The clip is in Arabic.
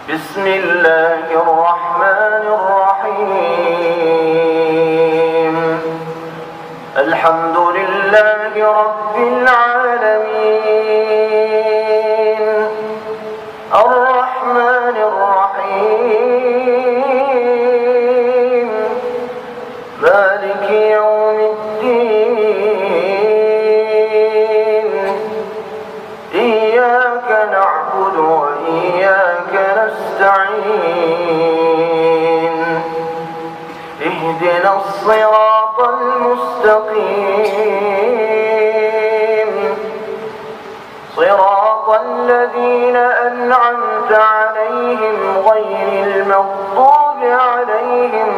بسم الله الرحمن الرحيم. الحمد لله رب العالمين، الرحمن الرحيم، مالك يوم الدين. إياك نعبد وإياك نستعين. اهدنا الصراط المستقيم، صراط الذين أنعمت عليهم غير المغضوب عليهم